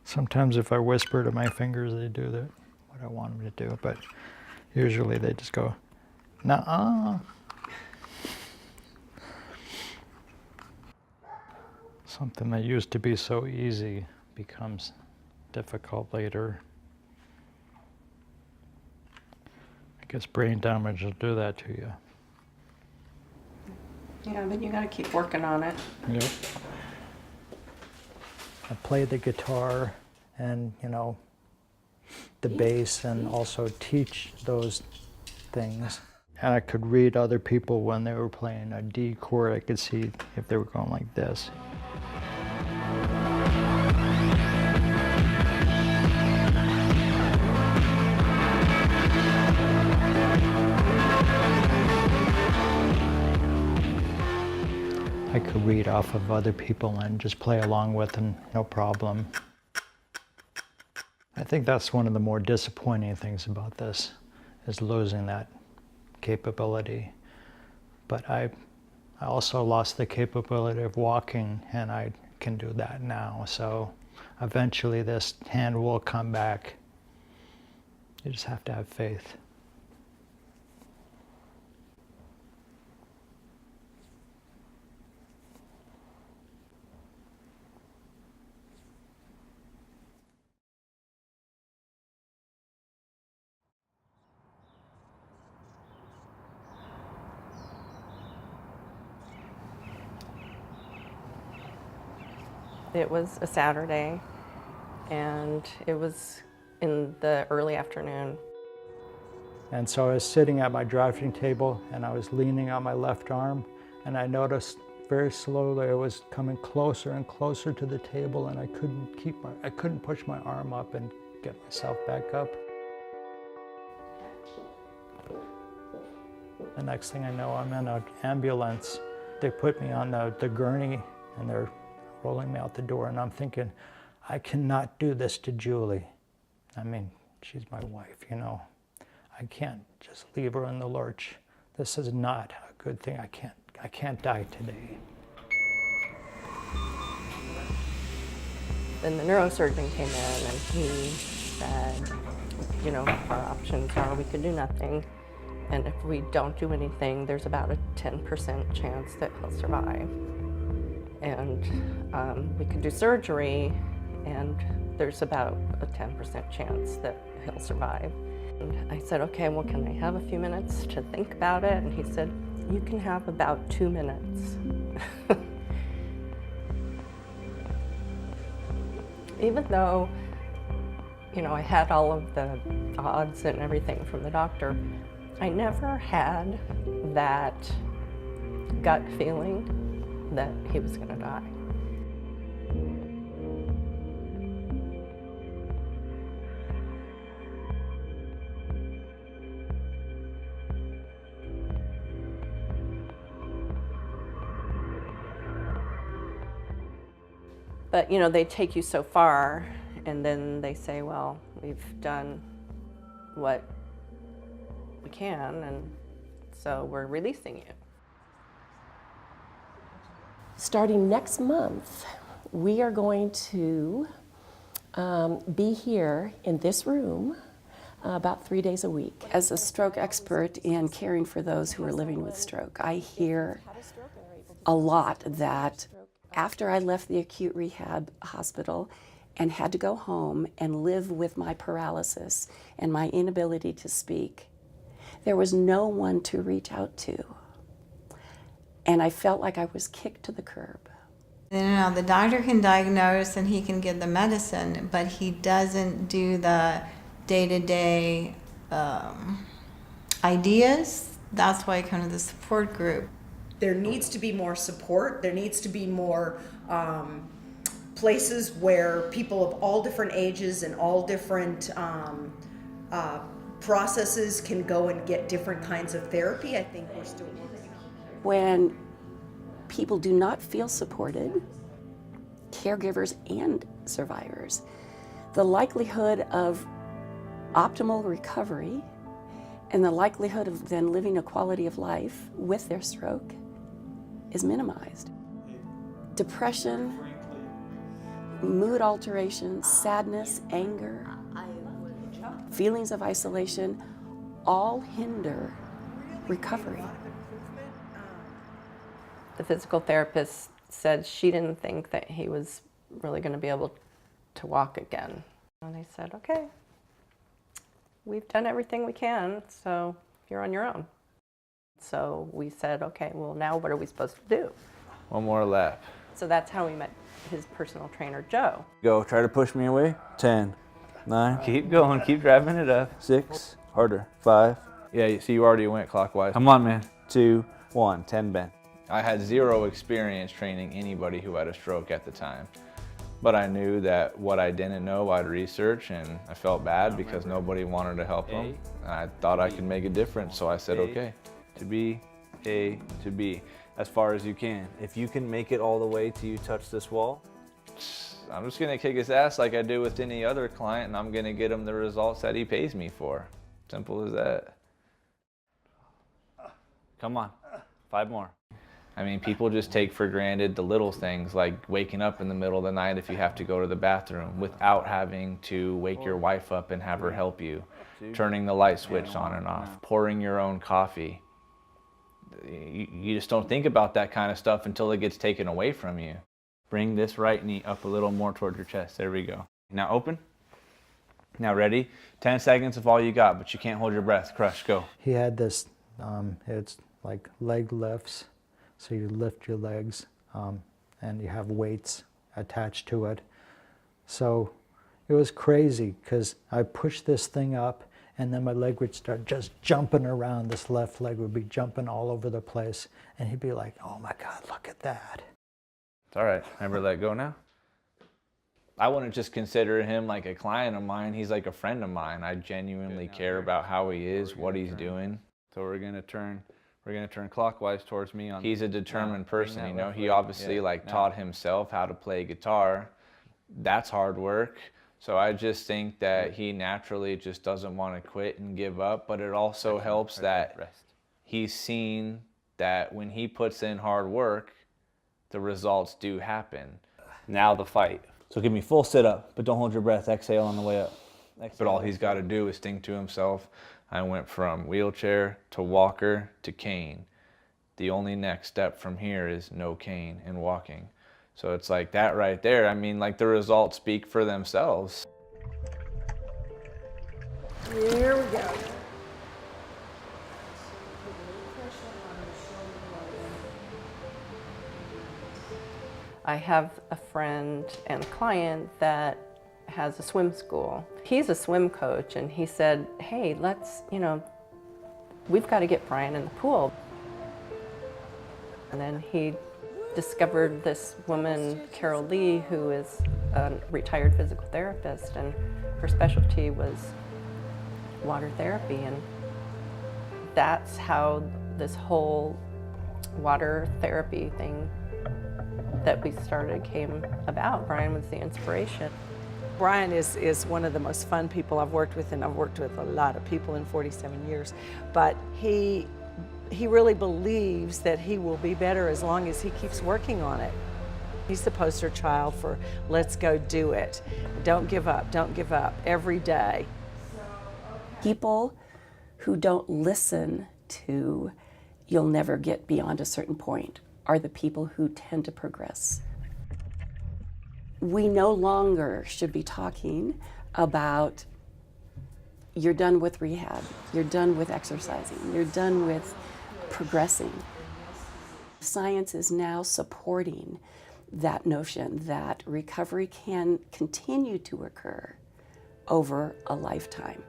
Sometimes if I whisper to my fingers, they do what I want them to do, but usually they just go, nuh-uh. Something that used to be so easy becomes difficult later. I guess brain damage will do that to you. Yeah, but you gotta keep working on it. Yep. I play the guitar and, the bass, and also teach those things. And I could read other people when they were playing a D chord. I could see if they were going like this. I could read off of other people and just play along with them, no problem. I think that's one of the more disappointing things about this, is losing that capability. But I also lost the capability of walking, and I can do that now. So eventually this hand will come back. You just have to have faith. It was a Saturday, and it was in the early afternoon. And so I was sitting at my drafting table, and I was leaning on my left arm, and I noticed very slowly I was coming closer and closer to the table, and I couldn't push my arm up and get myself back up. The next thing I know, I'm in an ambulance. They put me on the gurney, and they're rolling me out the door, and I'm thinking, I cannot do this to Julie. I mean, she's my wife, I can't just leave her in the lurch. This is not a good thing. I can't die today. Then the neurosurgeon came in, and he said, our options are we could do nothing, and if we don't do anything, there's about a 10% chance that he'll survive. And we could do surgery, and there's about a 10% chance that he'll survive. And I said, okay, well, can I have a few minutes to think about it? And he said, you can have about 2 minutes. Even though, I had all of the odds and everything from the doctor, I never had that gut feeling that he was going to die. But, they take you so far, and then they say, well, we've done what we can, and so we're releasing you. Starting next month, we are going to be here in this room about 3 days a week. As a stroke expert in caring for those who are living with stroke, I hear a lot that after I left the acute rehab hospital and had to go home and live with my paralysis and my inability to speak, there was no one to reach out to. And I felt like I was kicked to the curb. The doctor can diagnose and he can give the medicine, but he doesn't do the day-to-day ideas. That's why I come to the support group. There needs to be more support. There needs to be more places where people of all different ages and all different processes can go and get different kinds of therapy. I think we're still working on that. When people do not feel supported, caregivers and survivors, the likelihood of optimal recovery and the likelihood of then living a quality of life with their stroke is minimized. Depression, mood alterations, sadness, anger, feelings of isolation, all hinder recovery. The physical therapist said she didn't think that he was really going to be able to walk again. And I said, okay, we've done everything we can, so you're on your own. So we said, okay, well, now what are we supposed to do? One more lap. So that's how we met his personal trainer, Joe. Go, try to push me away. 10, 9. Keep going, keep driving it up. 6, harder. 5. Yeah, see, you already went clockwise. Come on, man. 2, 1, 10 bend. I had 0 experience training anybody who had a stroke at the time. But I knew that what I didn't know, I'd research, and I felt bad because nobody wanted to help them. And I thought I could make a difference, so I said, okay. To be, A, to B, as far as you can. If you can make it all the way till you touch this wall, I'm just gonna kick his ass like I do with any other client, and I'm gonna get him the results that he pays me for. Simple as that. Come on, 5 more. I mean, people just take for granted the little things like waking up in the middle of the night if you have to go to the bathroom without having to wake your wife up and have her help you, turning the light switch on and off, pouring your own coffee. You just don't think about that kind of stuff until it gets taken away from you. Bring this right knee up a little more toward your chest. There we go. Now open. Now ready? 10 seconds of all you got, but you can't hold your breath. Crush, go. He had this, it's like leg lifts. So you lift your legs and you have weights attached to it. So it was crazy because I pushed this thing up and then my leg would start just jumping around. This left leg would be jumping all over the place. And he'd be like, oh my God, look at that. It's all right. Never let go now. I wouldn't just consider him like a client of mine. He's like a friend of mine. I genuinely care about how he is, what he's doing. So we're gonna turn clockwise towards me. He's a determined person, you know. He obviously taught himself how to play guitar. That's hard work. So I just think that he naturally just doesn't want to quit and give up, but it also helps that he's seen that when he puts in hard work, the results do happen. Now the fight. So give me full sit up, but don't hold your breath. Exhale on the way up. But all he's got to do is think to himself, I went from wheelchair to walker to cane. The only next step from here is no cane and walking. So it's like that right there. I mean, like the results speak for themselves. Here we go. I have a friend and client that has a swim school. He's a swim coach and he said, hey, let's, we've got to get Brian in the pool. And then he discovered this woman, Carol Lee, who is a retired physical therapist, and her specialty was water therapy. And that's how this whole water therapy thing that we started came about. Brian was the inspiration. Brian is one of the most fun people I've worked with, and I've worked with a lot of people in 47 years, but he really believes that he will be better as long as he keeps working on it. He's the poster child for let's go do it. Don't give up every day. People who don't listen to you'll never get beyond a certain point are the people who tend to progress. We no longer should be talking about you're done with rehab, you're done with exercising, you're done with progressing. Science is now supporting that notion that recovery can continue to occur over a lifetime.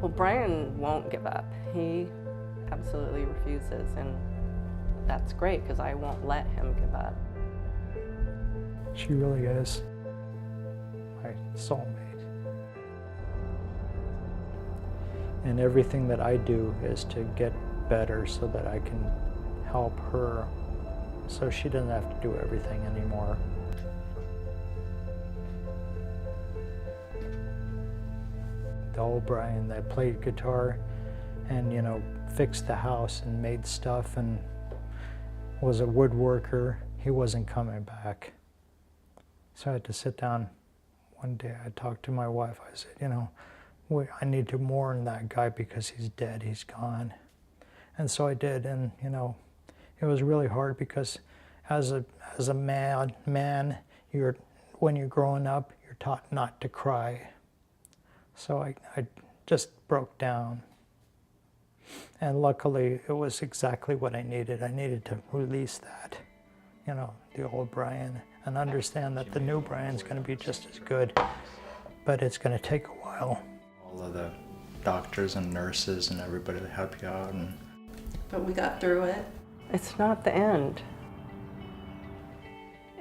Well, Brian won't give up. He absolutely refuses, and that's great because I won't let him give up. She really is my soulmate. And everything that I do is to get better so that I can help her so she doesn't have to do everything anymore. The old Brian that played guitar and, fixed the house and made stuff and was a woodworker. He wasn't coming back. So I had to sit down one day. I talked to my wife. I said, you know, I need to mourn that guy because he's dead, he's gone. And so I did, and you know, it was really hard because as a man, when you're growing up, you're taught not to cry. So I just broke down. And luckily, it was exactly what I needed. I needed to release that, you know, the old Brian, and understand that the new Brian's going to be just as good, but it's going to take a while. All of the doctors and nurses and everybody to help you out. But we got through it. It's not the end.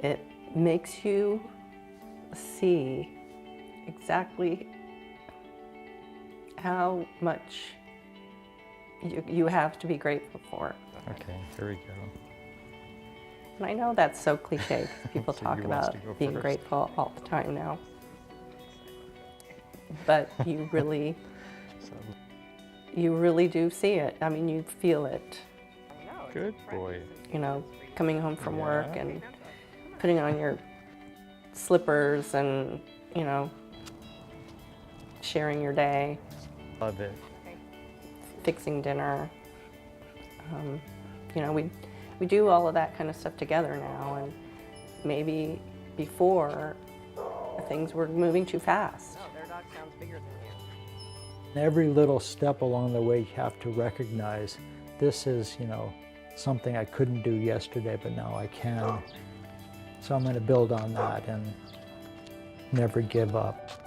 It makes you see exactly how much you have to be grateful for. Okay, here we go. And I know that's so cliche. People talk about being grateful all the time now. But you really do see it. I mean, you feel it. Good boy. You know, coming home from work and putting on your slippers and, you know, sharing your day. Love it. Fixing dinner. You know, we do all of that kind of stuff together now, and maybe before things were moving too fast. Oh, their dog sounds bigger than you. Every little step along the way, you have to recognize this is, you know, something I couldn't do yesterday, but now I can. So I'm going to build on that and never give up.